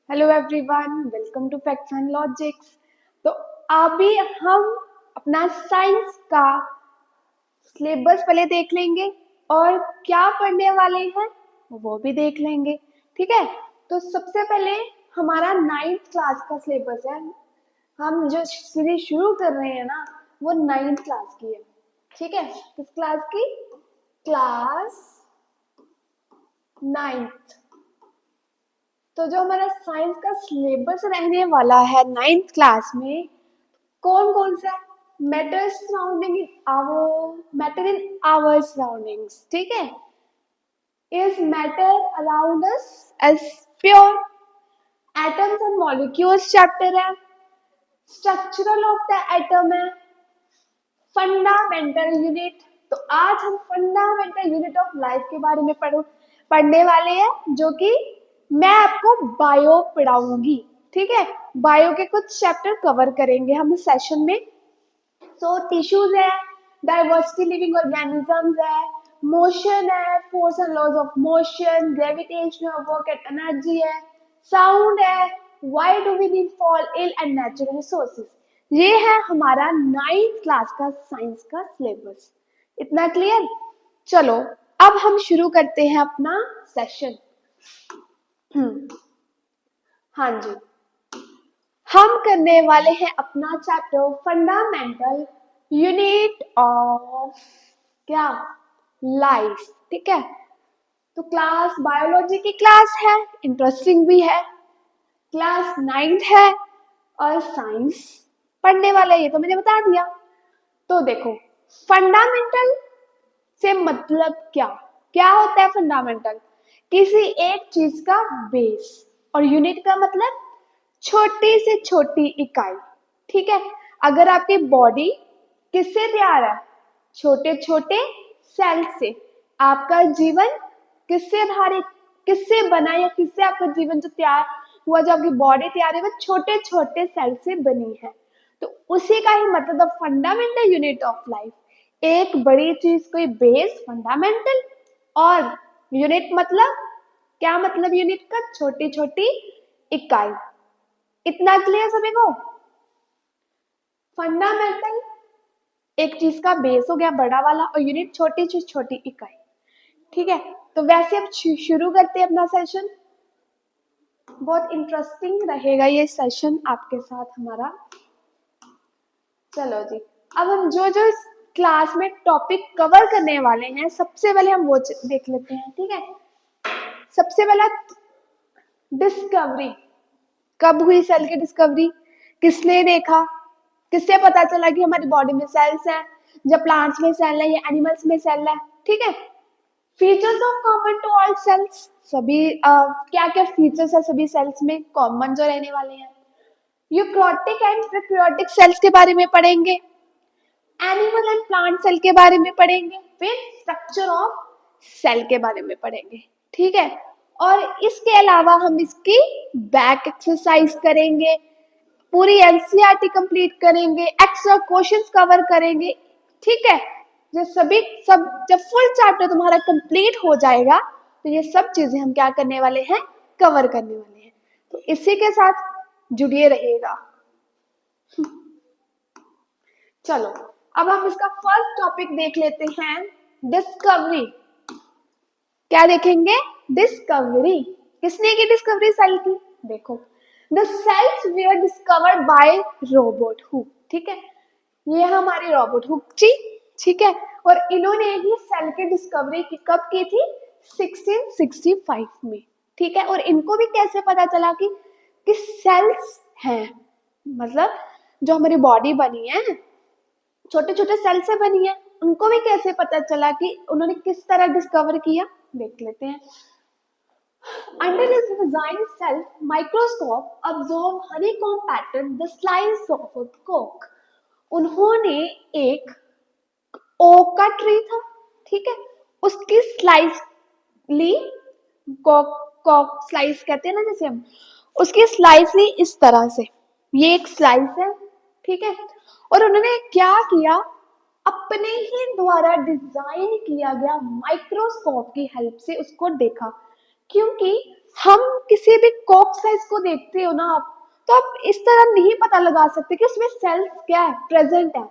Hello everyone, welcome to facts and logics. तो अभी हम अपना साइंस का सिलेबस पहले देख लेंगे और क्या पढ़ने वाले हैं वो भी देख लेंगे। ठीक है, तो सबसे पहले हमारा 9th क्लास का सिलेबस है। हम जो सीरीज शुरू कर रहे हैं ना, वो 9th क्लास की है। ठीक है, किस क्लास की? Class 9th। तो जो हमारा साइंस का सिलेबस रहने वाला है 9th क्लास में, कौन कौन सा? Matter surrounding in our matter in our surroundings. ठीक है, is matter around us as pure, atoms and molecules chapter है, स्ट्रक्चरल ऑफ द एटम है, फंडामेंटल यूनिट। तो आज हम फंडामेंटल यूनिट ऑफ लाइफ के बारे में पढ़ने वाले हैं, जो कि मैं आपको बायो पढ़ाऊंगी। ठीक है, बायो के कुछ चैप्टर कवर करेंगे हम इस सेशन में। सो टिश्यूज है, डाइवर्सिटी लिविंग ऑर्गेनिजम्स है, मोशन है, force and laws of motion, gravitational work and energy है, साउंड है, why do we need fall ill and natural resources. ये है हमारा 9th क्लास का साइंस का सिलेबस। इतना क्लियर? चलो अब हम शुरू करते हैं अपना सेशन। हाँ जी, हम करने वाले हैं अपना चैप्टर फंडामेंटल यूनिट ऑफ क्या? लाइफ। ठीक है, तो क्लास बायोलॉजी की क्लास है, इंटरेस्टिंग भी है, क्लास 9th है और साइंस पढ़ने वाला, ये तो मैंने बता दिया। तो देखो, फंडामेंटल से मतलब क्या? क्या होता है फंडामेंटल? किसी एक चीज का बेस, और यूनिट का मतलब छोटी से छोटी इकाई। ठीक है, अगर आपकी बॉडी किससे तैयार है? छोटे छोटे सेल से। आपका जीवन किससे आधारित, किससे बना, या किससे आपका जीवन जो तैयार हुआ, जो आपकी बॉडी तैयार है, वो छोटे छोटे सेल से बनी है। तो उसी का ही मतलब फंडामेंटल यूनिट ऑफ लाइफ। एक बड़ी चीज कोई बेस फंडामेंटल, और यूनिट मतलब क्या? मतलब यूनिट का छोटी छोटी इकाई। इतना क्लियर सभी को? फंडामेंटल एक चीज का बेस हो गया बड़ा वाला, और यूनिट छोटी चीज छोटी इकाई। ठीक है, तो वैसे अब शुरू करते हैं अपना सेशन। बहुत इंटरेस्टिंग रहेगा ये सेशन आपके साथ हमारा। चलो जी, अब हम जो जो इस क्लास में टॉपिक कवर करने वाले हैं, सबसे पहले हम वो देख लेते हैं। ठीक है, सबसे पहला डिस्कवरी। कब हुई सेल की डिस्कवरी? किसने देखा? किससे पता चला कि हमारी बॉडी में सेल्स हैं? जब प्लांट्स में सेल है या एनिमल्स में सेल है। ठीक है, features of common to all cells. सभी क्या क्या फीचर्स है सभी सेल्स में कॉमन जो रहने वाले हैं। यूकैरियोटिक एंड प्रोकैरियोटिक सेल्स के बारे में पढ़ेंगे, एनिमल एंड प्लांट सेल के बारे में पढ़ेंगे, फिर स्ट्रक्चर ऑफ सेल के बारे में पढ़ेंगे। ठीक है, और इसके अलावा हम इसकी बैक एक्सरसाइज करेंगे, पूरी एनसीईआरटी कंप्लीट करेंगे, एक्स्ट्रा क्वेश्चंस कवर करेंगे। ठीक है, जो सभी सब जब फुल चैप्टर तुम्हारा कंप्लीट हो जाएगा, तो ये सब चीजें हम क्या करने वाले हैं? कवर करने वाले हैं। तो इसी के साथ जुड़िए रहिएगा। चलो अब हम इसका फर्स्ट टॉपिक देख लेते हैं, डिस्कवरी। क्या देखेंगे? डिस्कवरी। किसने की डिस्कवरी सेल की? देखो, the cells were discovered by Robert Hooke. ठीक है, ये हमारे रोबोट हुक जी। ठीक है, और इन्होंने ही सेल की डिस्कवरी कब की थी? 1665 में। ठीक है, और इनको भी कैसे पता चला कि सेल्स हैं, मतलब जो हमारी बॉडी बनी है छोटे छोटे सेल से बनी है, उनको भी कैसे पता चला? कि उन्होंने किस तरह डिस्कवर किया, देख लेते हैं। Under his design self microscope observe honeycomb pattern the slice of a cork. उन्होंने एक ओक का ट्री था, ठीक है, उसकी स्लाइस ली, कॉक स्लाइस कहते हैं ना जैसे हम, उसकी स्लाइस ली इस तरह से। ये एक स्लाइस है, ठीक है, और उन्होंने क्या किया? अपने ही द्वारा डिजाइन किया गया माइक्रोस्कोप की हेल्प से उसको देखा क्योंकि हम किसी भी कोक साइज को देखते हो ना आप, तो आप इस तरह नहीं पता लगा सकते कि उसमें सेल्स क्या है, प्रेजेंट है।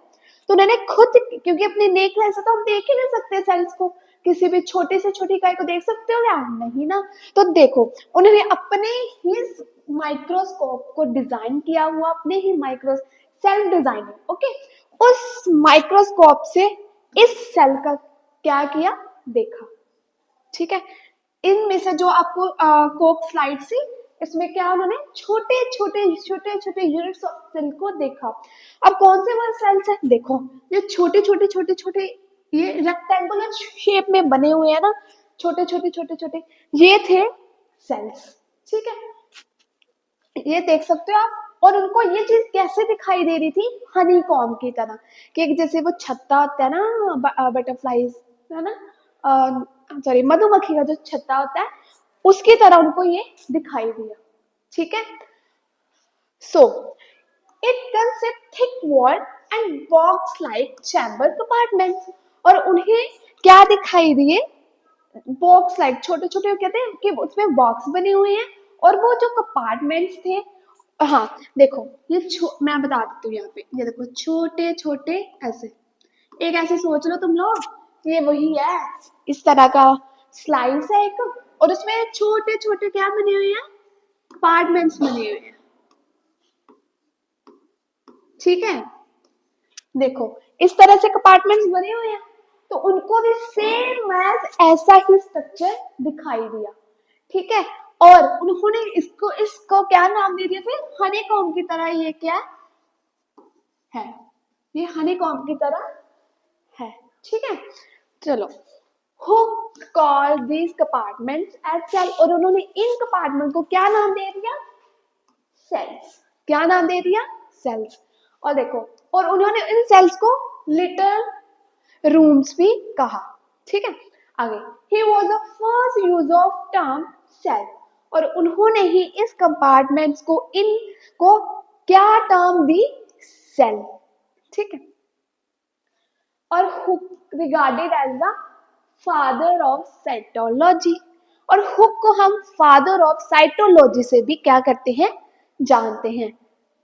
तो उन्होंने खुद, क्योंकि अपनी नेक लेंस से तो हम देख ही नहीं सकते सेल्स को, किसी भी छोटे से छोटी इकाई को देख सकते हो क्या, नहीं ना। तो देखो, उन्होंने अपने ही माइक्रोस्कोप को डिजाइन किया हुआ, अपने ही माइक्रो सेल डिजाइनिंग, ओके। उस माइक्रोस्कोप से इस सेल का क्या किया, देखा, ठीक है। इनमें से जो आपको कोक स्लाइड सी, इसमें क्या उन्होंने छोटे छोटे छोटे छोटे यूनिट्स ऑफ सेल को देखा। अब कौन से वो सेल्स है, देखो ये छोटे छोटे छोटे छोटे, ये रेक्टेंगुलर शेप में बने हुए हैं ना, छोटे छोटे छोटे छोटे, ये थे सेल्स, ठीक है। ये देख सकते हो आप। और उनको ये चीज कैसे दिखाई दे रही थी, हनी कॉम की तरह, कि जैसे वो छत्ता होता है ना बटरफ्लाईज, है ना, सॉरी मधुमक्खी का जो छत्ता होता है, उसकी तरह उनको ये दिखाई दिया, ठीक है। So it consist thick wall and box like chamber compartments. और उन्हें क्या दिखाई दिए, बॉक्स लाइक, छोटे छोटे कहते हैं कि उसमें बॉक्स बने हुए हैं, और वो जो कंपार्टमेंट्स थे, हाँ देखो ये मैं बता देती हूँ यहाँ पे, ये देखो छोटे छोटे ऐसे, एक ऐसे सोच लो तुम लोग, ये वही है, इस तरह का स्लाइस है एक, और उसमें छोटे छोटे क्या बने हुए हैं, कंपार्टमेंट्स बने हुए हैं, ठीक है। देखो इस तरह से कंपार्टमेंट्स बने हुए हैं, तो उनको भी सेम एज ऐसा ही स्ट्रक्चर दिखाई दिया, ठीक है। और उन्होंने इसको इसको क्या नाम दे दिया फिर, हनीकॉम्ब की तरह, ये क्या है, ये हनीकॉम्ब की तरह है, ठीक है। चलो, who called these compartments as cell, और उन्होंने इन कंपार्टमेंट को क्या नाम दे दिया, सेल्स, क्या नाम दे दिया, सेल्स। और देखो, और उन्होंने इन सेल्स को लिटिल रूम्स भी कहा, ठीक है। आगे, he was the first use of term cell, और उन्होंने ही इस कंपार्टमेंट्स को, इन को क्या टर्म दी, सेल, ठीक है। और Hooke regarded as the father of cytology, और हुक को हम फादर ऑफ साइटोलॉजी से भी क्या करते हैं, जानते हैं।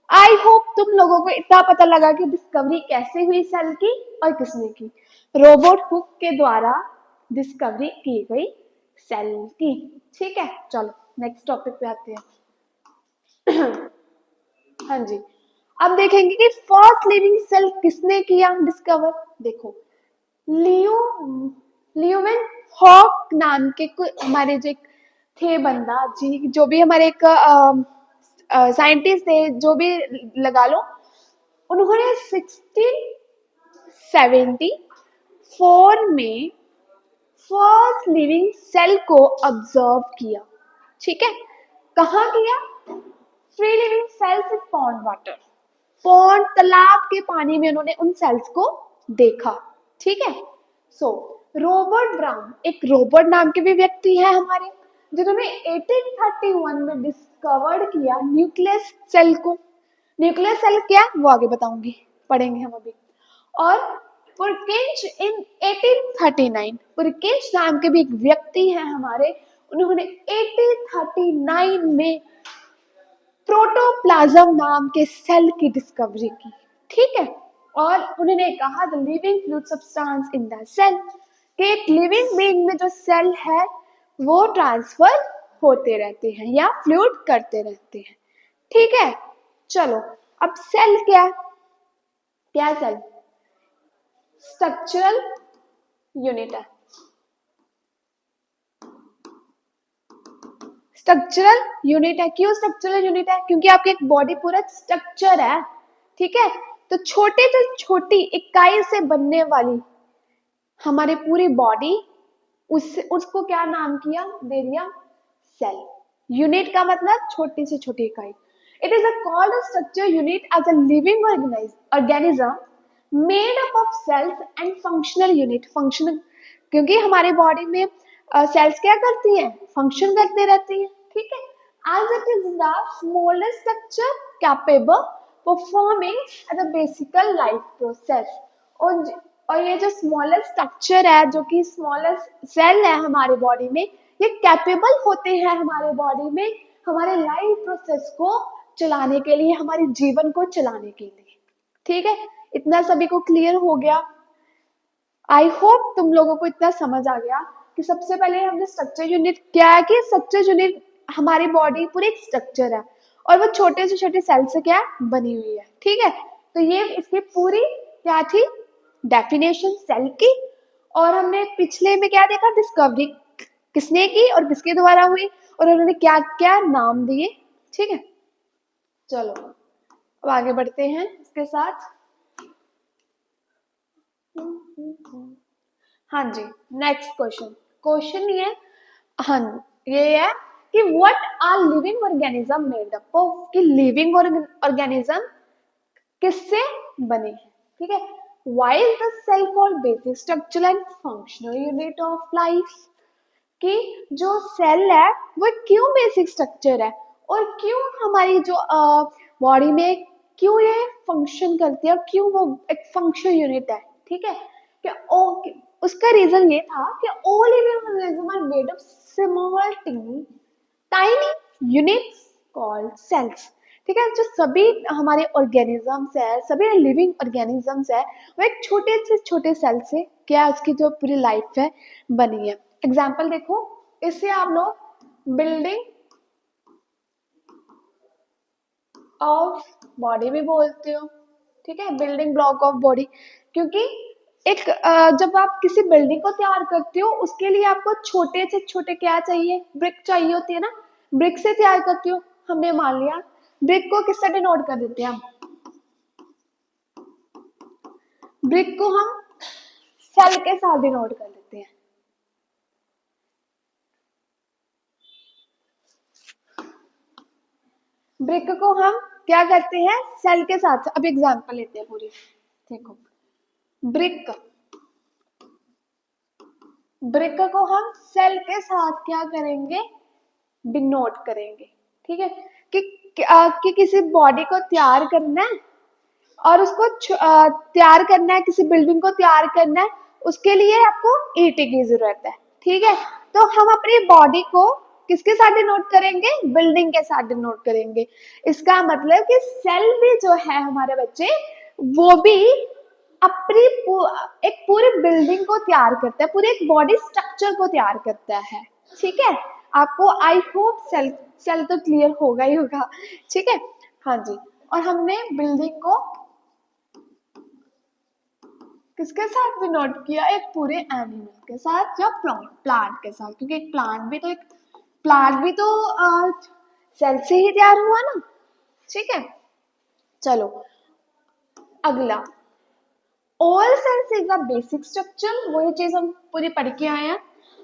आई होप तुम लोगों को इतना पता लगा कि डिस्कवरी कैसे हुई सेल की, और किसने की, रोबोट हुक के द्वारा डिस्कवरी की गई सेल की, ठीक है। चलो नेक्स्ट टॉपिक पे आते हैं। हाँ जी, अब देखेंगे कि फर्स्ट लिविंग सेल किसने किया डिस्कवर। देखो, लियो लियोवेन हॉक नाम के हमारे जो एक थे बंदा जी, जो भी हमारे एक साइंटिस्ट थे, जो भी लगा लो, उन्होंने 1674 में फर्स्ट लिविंग सेल को ऑब्जर्व किया, ठीक है। कहाँ किया, फ्री लिविंग सेल्स इन पॉन्ड वाटर, पॉन्ड तालाब के पानी में उन्होंने उन सेल्स को देखा, ठीक है। सो रॉबर्ट ब्राउन, एक रॉबर्ट नाम के भी व्यक्ति है हमारे, जिन्होंने 1831 में डिस्कवर्ड किया न्यूक्लियस सेल को। न्यूक्लियस सेल क्या, वो आगे बताऊंगी, पढ़ेंगे हम अभी। और पुरकिंच इन 1839, पुरकिंच नाम के भी एक व्यक्ति हैं हमारे, उन्होंने 1839 में प्रोटोप्लाज्म नाम के सेल की डिस्कवरी की, ठीक है। और उन्होंने कहा the living fluid substance in the cell, कि एक लिविंग बीइंग में जो सेल है वो ट्रांसफर होते रहते हैं या फ्लूइड करते रहते हैं, ठीक है। चलो, अब सेल क्या, क्या सेल, स्ट्रक्चरल यूनिट है, स्ट्रक्चरल यूनिट है। क्यों स्ट्रक्चरल यूनिट है, क्योंकि आपकी एक बॉडी पूरा स्ट्रक्चर है, ठीक है। तो छोटे से छोटी इकाई से बनने वाली हमारी पूरी बॉडी, उसको क्या नाम किया, दे दिया सेल। यूनिट का मतलब छोटी से छोटी इकाई। It is called a structure unit as a living organism made up of cells and functional unit, functional, क्योंकि हमारी बॉडी में सेल्स क्या करती हैं, फंक्शन करते रहती हैं, ठीक है। As it is the smallest structure capable performing as a basical life process. और ये जो स्मॉलेस्ट स्ट्रक्चर है, जो कि स्मॉलेस्ट सेल है हमारे बॉडी में, ये कैपेबल होते हैं हमारे बॉडी में हमारे लाइफ प्रोसेस को चलाने के लिए, हमारे जीवन को चलाने के लिए। ठीक है, इतना सभी को क्लियर हो गया? आई होप तुम लोगों को इतना समझ आ गया कि सबसे पहले हमने स्ट्रक्चर यूनिट क्या है, कि स्ट्रक्चर यूनिट हमारी बॉडी पूरी एक स्ट्रक्चर है और वो छोटे से छोटे सेल से क्या बनी हुई है। ठीक है, तो ये इसकी पूरी क्या थी डेफिनेशन सेल की। और हमने पिछले में क्या देखा, डिस्कवरी किसने की और किसके द्वारा हुई और उन्होंने क्या क्या नाम दिए। ठीक है, चलो अब आगे बढ़ते हैं इसके साथ। हाँ जी, नेक्स्ट क्वेश्चन ये, हाँ ये है कि what are living organism made up of, कि लिविंग ऑर्गेनिज्म किससे बने हैं। ठीक है, why is the cell called basic structural and functional unit of life, कि जो सेल है वो क्यों बेसिक स्ट्रक्चर है और क्यों हमारी जो बॉडी में क्यों ये फंक्शन करती है और क्यों वो एक फंक्शन यूनिट है। ठीक है, कि उसका रीजन ये था कि all living organism are made of small tiny units called cells. ठीक है, जो सभी हमारे ऑर्गेनिजम्स है, सभी लिविंग ऑर्गेनिजम्स है, वो एक छोटे से छोटे सेल से क्या उसकी जो पूरी लाइफ है बनी है। एग्जाम्पल देखो, इससे आप लोग बिल्डिंग ऑफ बॉडी भी बोलते हो। ठीक है, बिल्डिंग ब्लॉक ऑफ बॉडी, क्योंकि एक जब आप किसी बिल्डिंग को तैयार करते हो उसके लिए आपको छोटे से छोटे क्या चाहिए, ब्रिक चाहिए होती है ना, ब्रिक से तैयार करते हो। हमने मान लिया ब्रिक को किससे डिनोट कर देते हैं, हम ब्रिक को हम सेल के साथ डिनोट कर देते हैं। ब्रिक को हम क्या करते हैं, सेल के साथ। अब एग्जांपल लेते हैं पूरी, देखो ब्रिक को हम सेल के साथ क्या करेंगे, डिनोट करेंगे। ठीक है, कि किसी बॉडी को तैयार करना है और उसको तैयार करना है, किसी बिल्डिंग को तैयार करना है, उसके लिए आपको ईंट की जरूरत है। ठीक है, तो हम अपनी बॉडी को किसके साथ डिनोट करेंगे, बिल्डिंग के साथ डिनोट करेंगे। इसका मतलब कि सेल भी जो है हमारे बच्चे, वो भी अपनी एक पूरी बिल्डिंग को तैयार करता है, पूरे एक बॉडी स्ट्रक्चर को तैयार करता है। ठीक है, आपको आई होप सेल तो क्लियर होगा ही होगा। ठीक है, हाँ जी, और हमने बिल्डिंग को किसके साथ डिनोट किया, एक पूरे एनिमल के साथ या प्लांट के साथ, क्योंकि एक प्लांट भी तो सेल से ही तैयार हुआ ना। ठीक है, चलो अगला, all cells is a basic structure, वही चीज हम पूरी पढ़ के आए हैं,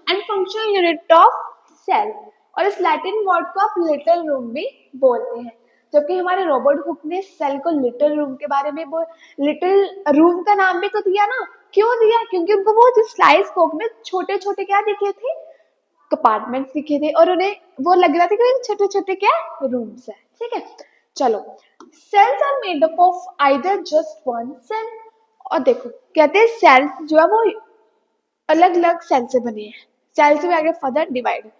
and functional unit of cell, और इस लैटिन वर्ड को आप लिटिल रूम भी बोलते हैं। जबकि हमारे रॉबर्ट हुक ने सेल को लिटिल रूम के बारे में, वो लिटिल रूम का नाम भी तो दिया ना, क्यों दिया, क्योंकि उनको वो जो स्लाइस्कोप में छोटे छोटे क्या दिखे थे, कंपार्टमेंट्स दिखे थे, और उन्हें वो लग रहा था कि छोटे छोटे क्या रूम्स है। ठीक है, चलो cells are made up of either just one cell, और देखो कहते हैं सेल्स जो है वो अलग अलग सेल से बने हैं, सेल से भी आगे फर्दर डिवाइड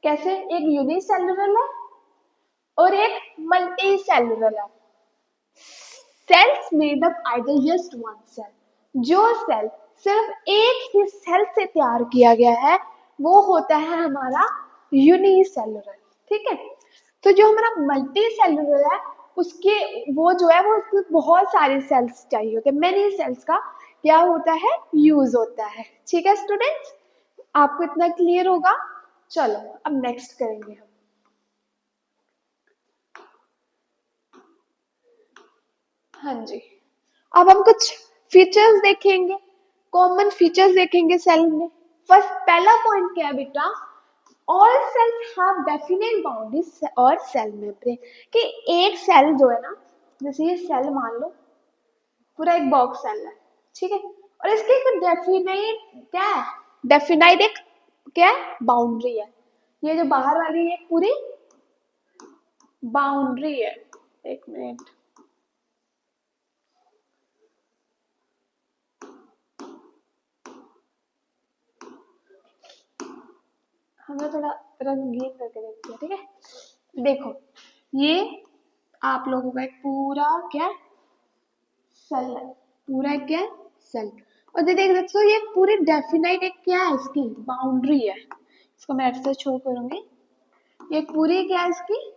कैसे, एक यूनिसेलुलर है और एक मल्टी सेलुलर है। Cells made up either just one cell, जो सेल सिर्फ एक ही सेल से तैयार किया गया है वो होता है हमारा यूनिसेलुलर। ठीक है, तो जो हमारा मल्टी सेलुलर है उसके वो जो है वो उसको बहुत सारे सेल्स चाहिए होते हैं, मेनी सेल्स का क्या होता है, यूज होता है। ठीक है स्टूडेंट्स, आपको इतना क्लियर होगा। चलो अब नेक्स्ट करेंगे हम, हाँ जी, अब हम कुछ फीचर्स देखेंगे, कॉमन फीचर्स देखेंगे सेल में। फर्स्ट पहला पॉइंट क्या है बेटा, all cells have definite boundaries और सेल मेम्ब्रेन, कि एक सेल जो है ना, जैसे ये सेल मान लो पूरा एक बॉक्स सेल है। ठीक है, और इसके एक डेफिनेट क्या है, डेफिनाइट एक क्या है बाउंड्री है, ये जो बाहर वाली है पूरी बाउंड्री है। एक मिनट, हमें चलो थोड़ा रंगीन करके देखते हैं, ठीक है। देखो ये आप लोगों का एक पूरा क्या सेल है, पूरा क्या सेल। और ये देख सकते हो ये पूरी डेफिनाइट एक क्या है, इसकी बाउंड्री है। इसको मैं ऐसे शो करूंगी, ये पूरी क्या है, इसकी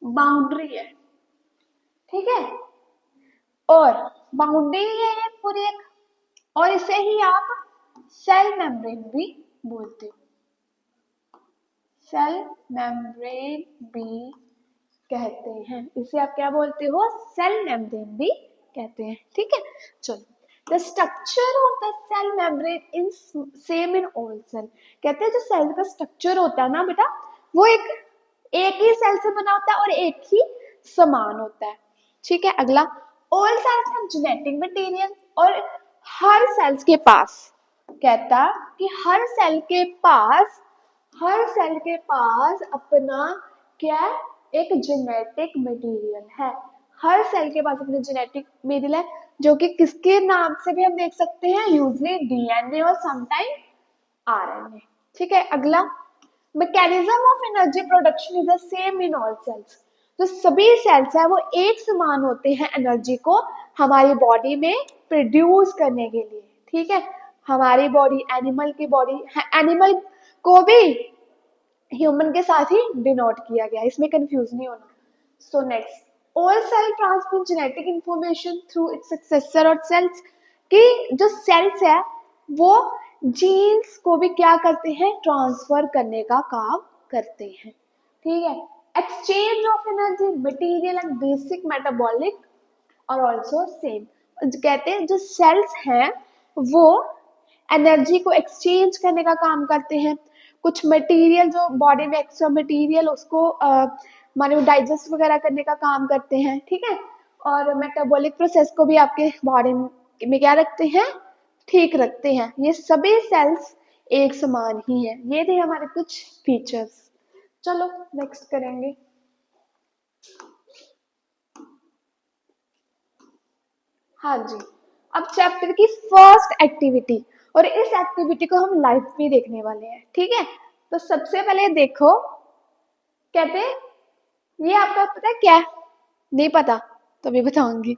बाउंड्री है, ठीक है। और बाउंड्री है ये पूरी एक, और इसे ही आप सेल मेम्ब्रेन भी बोलते हो, सेल मेम्ब्रेन भी कहते हैं। इसे आप क्या बोलते हो, सेल मेम्ब्रेन भी कहते हैं, ठीक है। चलो the structure of the cell membrane in same in all cell. कहते हैं जो सेल का स्ट्रक्चर होता है ना बेटा, वो एक ही सेल से बना होता है और एक ही समान होता है, ठीक है। अगला, all cells have genetic material. और हर सेल्स के पास, कहता कि हर सेल के पास अपना क्या, एक जेनेटिक मटेरियल है। हर सेल के पास अपने जेनेटिक मटेरियल है, जो कि किसके नाम से भी हम देख सकते हैं, यूजली डीएनए और समटाइम आरएनए, ठीक है। अगला, mechanism of energy production is the same in all cells. तो सभी सेल्स है वो एक समान होते हैं एनर्जी को हमारी बॉडी में प्रोड्यूस करने के लिए, ठीक है। हमारी बॉडी, एनिमल की बॉडी, एनिमल को भी ह्यूमन के साथ ही डिनोट किया गया, इसमें कंफ्यूज नहीं होना। So next, all cell transmit genetic information through its successor और सेल्स। कि जो सेल्स है वो जीन्स को भी क्या करते हैं, ट्रांसफर करने का काम करते हैं, ठीक है। Exchange of energy, material and basic metabolic और ऑल्सो सेम। कहते हैं जो सेल्स हैं वो एनर्जी को एक्सचेंज करने का काम करते हैं, कुछ मटेरियल जो बॉडी में एक्स्ट्रा मटेरियल उसको मानो डाइजेस्ट वगैरह करने का काम करते हैं, ठीक है। और मेटाबॉलिक प्रोसेस को भी आपके बॉडी में क्या रखते हैं, ठीक रखते हैं। ये सभी सेल्स एक समान ही है। ये थे हमारे कुछ फीचर्स। चलो नेक्स्ट करेंगे। हाँ जी, अब चैप्टर की फर्स्ट एक्टिविटी, और इस एक्टिविटी को हम लाइव में देखने वाले हैं, ठीक है। तो सबसे पहले देखो, कहते हैं ये आपको पता है क्या, नहीं पता तो भी बताऊंगी।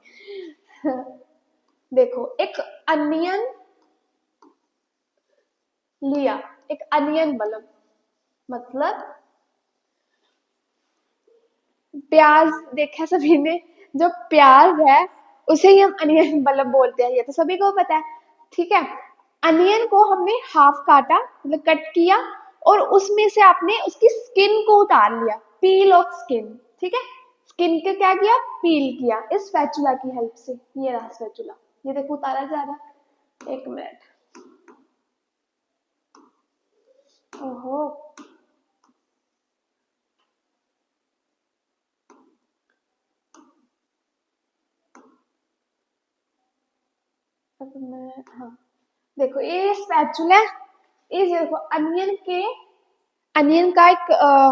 देखो एक अनियन लिया, एक अनियन बल्ब, मतलब प्याज देखा सभी ने, जो प्याज है उसे ही हम अनियन बल्ब बोलते हैं, ये तो सभी को पता है, ठीक है। अनियन को हमने हाफ काटा, मतलब कट किया, और उसमें से आपने उसकी स्किन को उतार लिया, पील ऑफ स्किन, ठीक है। स्किन को क्या किया, पील किया इस स्पैचुला की हेल्प से। ये रहा स्पैचुला, ये देखो उतारा जा रहा है। एक मिनट, ओहो अब मैं, हाँ देखो ये स्पैचुला, ये देखो अनियन का एक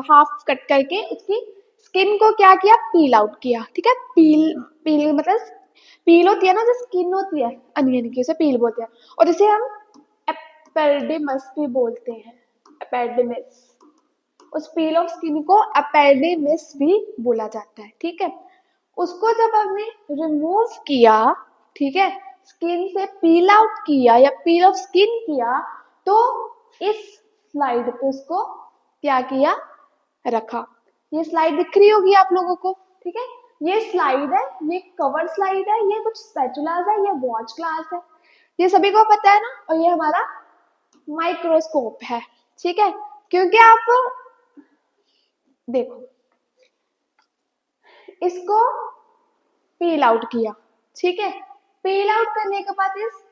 हाफ कट करके उसकी स्किन को क्या किया, पील आउट किया, ठीक है। पील मतलब पील होती है ना, जो स्किन होती है अनियन की, उसे पील बोलते हैं। और इसे हम एपेडिमस भी बोलते हैं, एपेडिमिस। उस पील ऑफ स्किन को एपेडिमिस भी बोला जाता है, ठीक है। उसको जब हमने रिमूव किया, ठीक है, स्किन से पील आउट किया या पील ऑफ स्किन किया, तो इस स्लाइड पे उसको क्या किया, रखा। ये स्लाइड दिख रही होगी आप लोगों को, ठीक है। ये स्लाइड है, ये कवर स्लाइड है, ये कुछ स्पैचुलास है, ये वॉच ग्लास है, ये सभी को पता है ना। और ये हमारा माइक्रोस्कोप है, ठीक है। क्योंकि आप देखो इसको पील आउट किया, ठीक है। पील आउट करने के बाद इस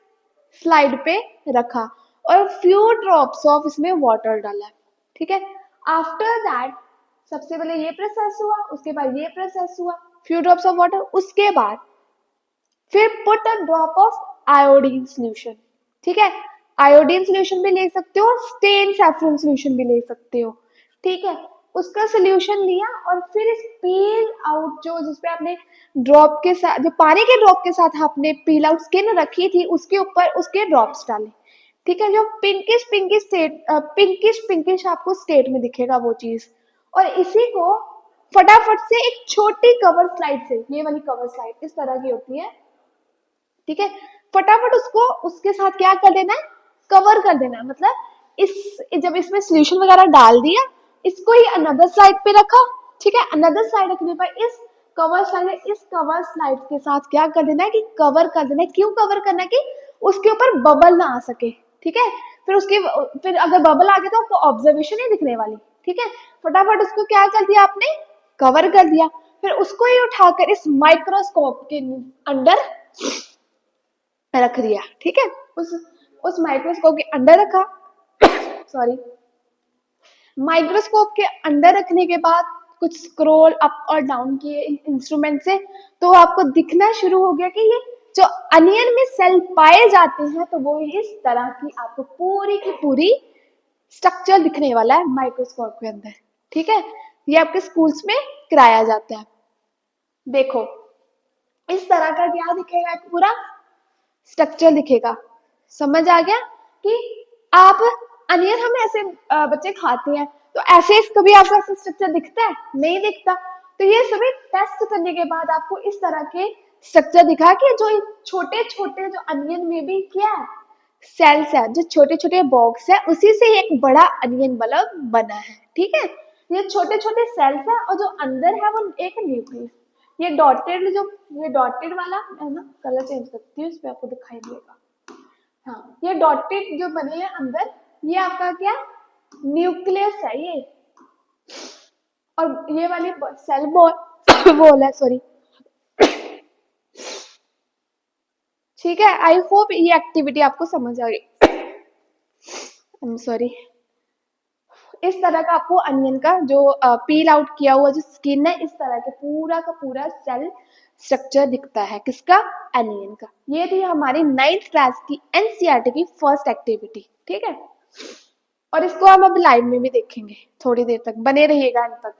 स्लाइड पे रखा और फ्यू ड्रॉप्स ऑफ इसमें वाटर डाला, ठीक है। आफ्टर दैट सबसे पहले ये प्रोसेस हुआ, उसके बाद ये प्रोसेस हुआ, फ्यू ड्रॉप्स ऑफ वाटर, उसके बाद फिर put a drop of iodine solution, ठीक है। आयोडीन सोल्यूशन भी ले सकते हो, स्टेन सैफरन सोल्यूशन भी ले सकते हो, ठीक है। उसका सोल्यूशन लिया और फिर इस पील आउट जो जिसपे आपने ड्रॉप के साथ, जो पानी के ड्रॉप के साथ आपने पील आउट स्किन रखी थी, उसके ऊपर उसके ड्रॉप्स डाले, ठीक है, जो पिंकिश पिंकिश आपको स्टेट में दिखेगा वो चीज। और इसी को फटाफट से एक छोटी कवर स्लाइड से, ये वाली कवर स्लाइड इस तरह की होती है, ठीक है, फटाफट उसको उसके साथ क्या कर देना है, कवर कर देना है। मतलब इस जब इसमें सोल्यूशन वगैरह डाल दिया, इसको ही अनदर स्लाइड पे रखा, ठीक है, अनदर स्लाइड रखने पर इस कवर स्लाइड के साथ क्या कर देना है कि कवर कर देना है। क्यों कवर करना है कि उसके ऊपर बबल ना आ सके, ठीक है। फिर अगर बबल आ गया तो आपको ऑब्जर्वेशन नहीं दिखने वाली, ठीक है। फटाफट उसको क्या कर दिया आपने, कवर कर दिया। फिर उसको ही उठाकर इस माइक्रोस्कोप के अंदर रख दिया, ठीक है। उस माइक्रोस्कोप के अंदर रखा सॉरी, माइक्रोस्कोप के अंदर रखने के बाद कुछ स्क्रॉल अप और डाउन किए इंस्ट्रूमेंट से, तो आपको दिखना शुरू हो गया कि ये जो अनियन में सेल पाए जाते हैं, तो वो इस तरह की आपको पूरी की पूरी स्ट्रक्चर दिखने वाला है माइक्रोस्कोप के अंदर, ठीक है। ये आपके स्कूल्स में कराया जाता है। देखो इस तरह का क्या दिखेगा, पूरा स्ट्रक्चर दिखेगा। समझ आ गया कि आप अनियन हम ऐसे बच्चे खाते हैं, तो ऐसे कभी आपको ऐसा स्ट्रक्चर दिखता है, नहीं दिखता। तो ये सभी टेस्ट करने के बाद आपको इस तरह के स्ट्रक्चर दिखा कि जो छोटे छोटे जो अनियन में भी क्या है, सेल्स है, जो छोटे छोटे बॉक्स है, उसी से एक बड़ा अनियन बल्ब बना है, ठीक है। ये छोटे छोटे सेल्स है और जो अंदर है वो एक न्यूक्लियस। ये डॉटेड वाला है ना, कलर चेंज करती हूँ, इस पे आपको दिखाई देगा। हाँ, ये डॉटेड जो बने हैं अंदर, ये आपका क्या न्यूक्लियस है ये। और ये वाली सेल वॉल है, सॉरी, ठीक है। आई होप ये एक्टिविटी आपको समझ आ गई। I am sorry. इस तरह का आपको अनियन का जो पील आउट किया हुआ जो स्किन है, इस तरह के पूरा का पूरा सेल स्ट्रक्चर दिखता है किसका, अनियन का। ये थी हमारी 9th क्लास की एनसीईआरटी की फर्स्ट एक्टिविटी, ठीक है। और इसको हम अब लाइव में भी देखेंगे, थोड़ी देर तक बने रहिएगा अंत तक।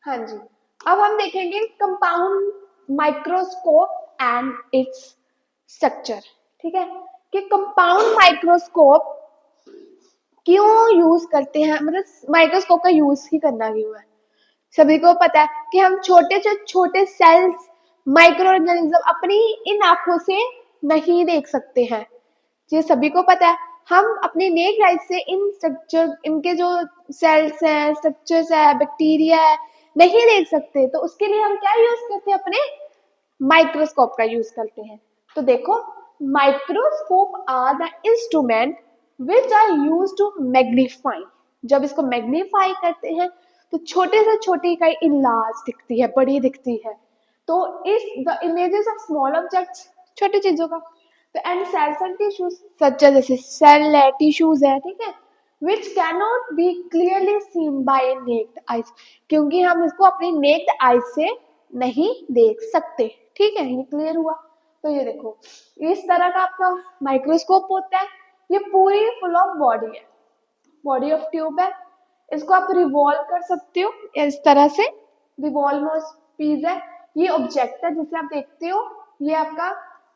हाँ जी, अब हम देखेंगे compound microscope and its structure, ठीक है, कि कंपाउंड माइक्रोस्कोप क्यों यूज करते हैं, मतलब माइक्रोस्कोप का यूज ही करना क्यों है। सभी को पता है कि हम छोटे से छोटे सेल्स, माइक्रो ऑर्गेनिज्म अपनी इन आंखों से नहीं देख सकते हैं, ये सभी को पता है। हम अपने नेक आइज से इन स्ट्रक्चर, इनके जो सेल्स हैं, स्ट्रक्चर्स है, बैक्टीरिया है, नहीं देख सकते। तो उसके लिए हम क्या यूज करते हैं, अपने माइक्रोस्कोप का यूज करते हैं। तो देखो, microscope are the instrument which are use to magnify. जब इसको मैग्नीफाई करते हैं तो छोटे से छोटी इकाई इनलार्ज दिखती है, बड़ी दिखती है। तो इस the images of small objects, छोटी चीजों का, तो एंड सेल्स एंड टिश्यूज सच जैसे सेल है, टिश्यूज है, ठीक है, which cannot be clearly seen by naked eyes, क्योंकि हम इसको अपनी naked eyes से नहीं देख सकते, ठीक है। ये क्लियर हुआ। तो ये देखो इस तरह का आपका माइक्रोस्कोप होता है, ये पूरी फुल ऑफ बॉडी है, बॉडी ऑफ ट्यूब है। इसको आप रिवॉल्व कर सकते हो इस तरह से, रिवॉल्व पीस है। ये ऑब्जेक्ट है जिसे आप देखते हो, ये आपका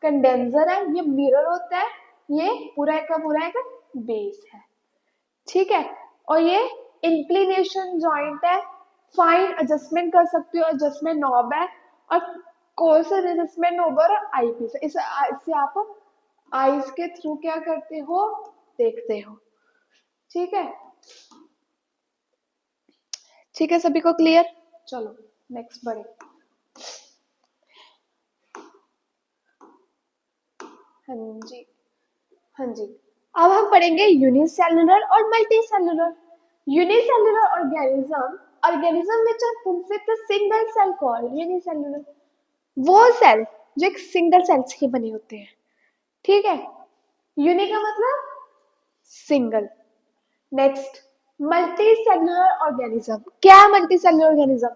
कंडेंसर है, ये मिरर होता है, ये पूरा का पूरा एक बेस है, ठीक है। और ये इंक्लिनेशन जॉइंट है, फाइन एडजस्टमेंट कर सकते हो, एडजस्टमेंट नॉब है, और कोर्स एडजस्टमेंट नॉब और आई पीस। इससे आप आईज के थ्रू क्या करते हो, देखते हो, ठीक है। ठीक है, सभी को क्लियर। चलो नेक्स्ट बढ़े। हाँ जी, हाँ जी, अब हम पढ़ेंगे यूनिसेलुलर और multicellular. Unicellular organism which are consist of single cell called unicellular। वो सेल जो एक सिंगल सेल्स के बने होते हैं, ठीक है। यूनि का मतलब सिंगल। Next, multicellular organism. क्या multicellular organism,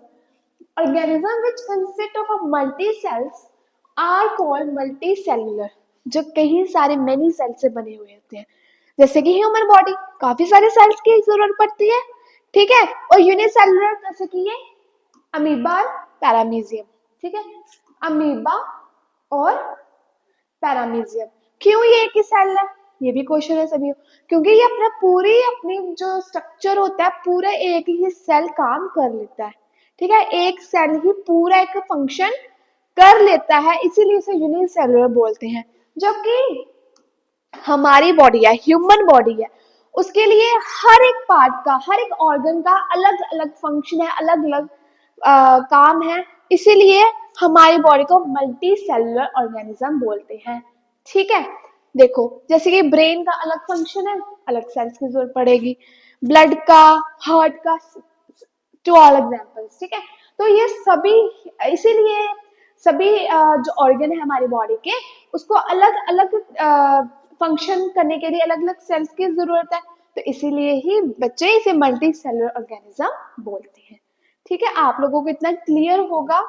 organism which consist of a multi cells are called multicellular, जो कई सारे मेनी सेल से बने हुए होते हैं। जैसे कि ह्यूमन बॉडी, काफी सारे सेल्स की जरूरत पड़ती है, ठीक है। और यूनिसेलुलर जैसे कि ये अमीबा, पैरामीजियम, ठीक है, अमीबा और पैरामीशियम। क्यों ये एक ही सेल है, ये भी क्वेश्चन है सभी, क्योंकि ये अपना पूरी अपनी जो स्ट्रक्चर होता है पूरा एक ही सेल काम कर लेता है, ठीक है, एक सेल ही पूरा एक फंक्शन कर लेता है, इसीलिए इसे यूनिसेलुलर बोलते हैं। जबकि हमारी बॉडी है, ह्यूमन बॉडी है, उसके लिए हर एक पार्ट का, हर एक ऑर्गन का अलग अलग फंक्शन है, अलग अलग काम है, इसीलिए हमारी बॉडी को मल्टी सेलुलर ऑर्गेनिज्म बोलते हैं। ठीक है, देखो जैसे कि ब्रेन का अलग फंक्शन है, अलग सेल्स की जरूरत पड़ेगी, ब्लड का, हार्ट का, टू ऑल एग्जाम्पल्स। ठीक है, तो ये सभी, इसीलिए सभी जो ऑर्गन है हमारी बॉडी के, उसको अलग अलग फंक्शन करने के लिए अलग अलग सेल्स की जरूरत है, तो इसीलिए ही बच्चे इसे मल्टी सेलुलर ऑर्गेनिज्म बोलते हैं। ठीक है, आप लोगों को इतना क्लियर होगा,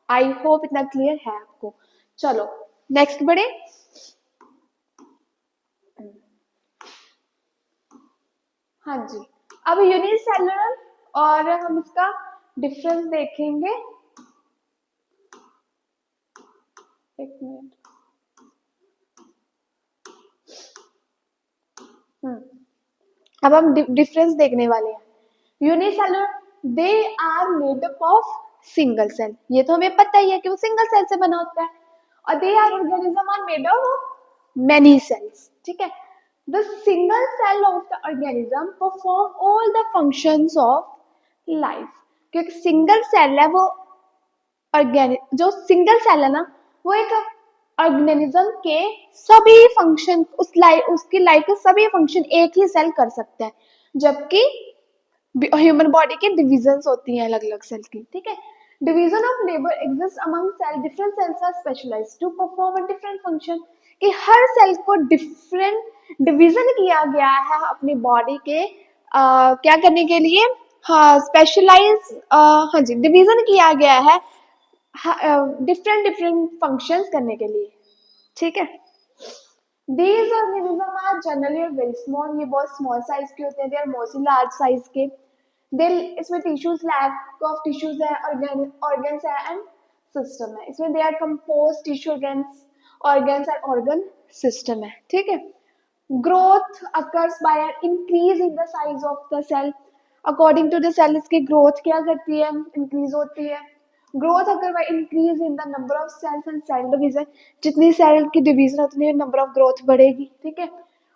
आई होप इतना क्लियर है आपको। चलो नेक्स्ट बढ़े। हाँ जी, अब यूनिसेलुलर और हम इसका डिफरेंस देखेंगे। एक मिनट। अब हम डिफरेंस देखने वाले हैं। Unicellular, they are made up of single cell, ये तो हमें पता ही है कि वो सिंगल सेल से बना होता है, और they are organism are made up of many cells. ठीक है, the single cell of the organism perform all the functions of life. क्योंकि सिंगल सेल है वो जो सिंगल सेल है ना, वो एक ऑर्गेनिज्म के सभी फंक्शन, उसकी लाइफ के सभी फंक्शन एक ही सेल कर सकता है, जबकि ह्यूमन बॉडी के डिविजन्स होती हैं अलग अलग सेल की। ठीक है, division of labour exist among cell, different cells are specialized to perform a different function, कि हर सेल को डिफरेंट डिवीजन किया गया है अपनी बॉडी के क्या करने के लिए, हाँ स्पेशलाइज, हाँ जी डिवीजन किया गया है डिफरेंट डिफरेंट फंक्शंस करने के लिए। ठीक है, these organisms are generally very small, ये बहुत स्मॉल साइज के होते हैं, they are mostly large size के, दे इसमें टिश्यूज, लैक ऑफ टिश्यूज है, ऑर्गन्स है एंड सिस्टम है, इसमें they are compose tissue organs and organ system है। ठीक है, growth occurs by an increase in the size of the cell, according to the cell इसकी growth क्या करती है, इंक्रीज होती है। ग्रोथ अगर by increase in the number of cells and cell division, जितनी सेल की डिवीजन उतनी नंबर ऑफ ग्रोथ बढ़ेगी। ठीक है,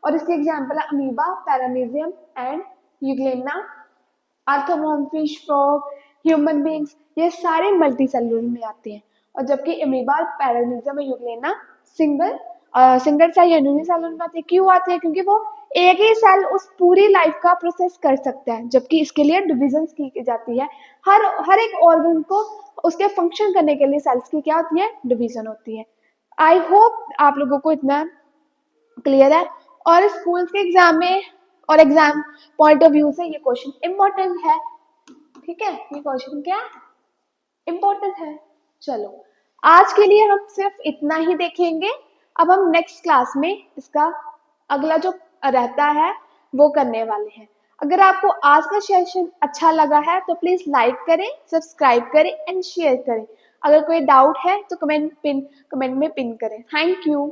और इसके एग्जांपल है amoeba, paramecium and euglena, arthropod, fish, frog, human beings, ये सारे मल्टी सेलुलर में आते हैं। और जबकि अमीबा, पैरामीशियम और यूग्लेना सिंगल सेल या यूनिसेलुलर में आते हैं। क्यों आते हैं, क्योंकि वो एक ही सेल उस पूरी लाइफ का प्रोसेस कर सकता है, जबकि इसके लिए डिविजन की जाती है, हर एक ऑर्गन को उसके फंक्शन करने के लिए सेल्स की क्या होती है, डिवीजन होती है। आई होप आप लोगों को इतना क्लियर है, और स्कूल के एग्जाम में और एग्जाम पॉइंट ऑफ व्यू से ये क्वेश्चन इम्पोर्टेंट है। ठीक है, ये क्वेश्चन क्या इम्पोर्टेंट है। चलो आज के लिए हम सिर्फ इतना ही देखेंगे, अब हम नेक्स्ट क्लास में इसका अगला जो रहता है वो करने वाले हैं। अगर आपको आज का सेशन अच्छा लगा है तो प्लीज लाइक करें, सब्सक्राइब करें एंड शेयर करें। अगर कोई डाउट है तो कमेंट में पिन करें। Thank you.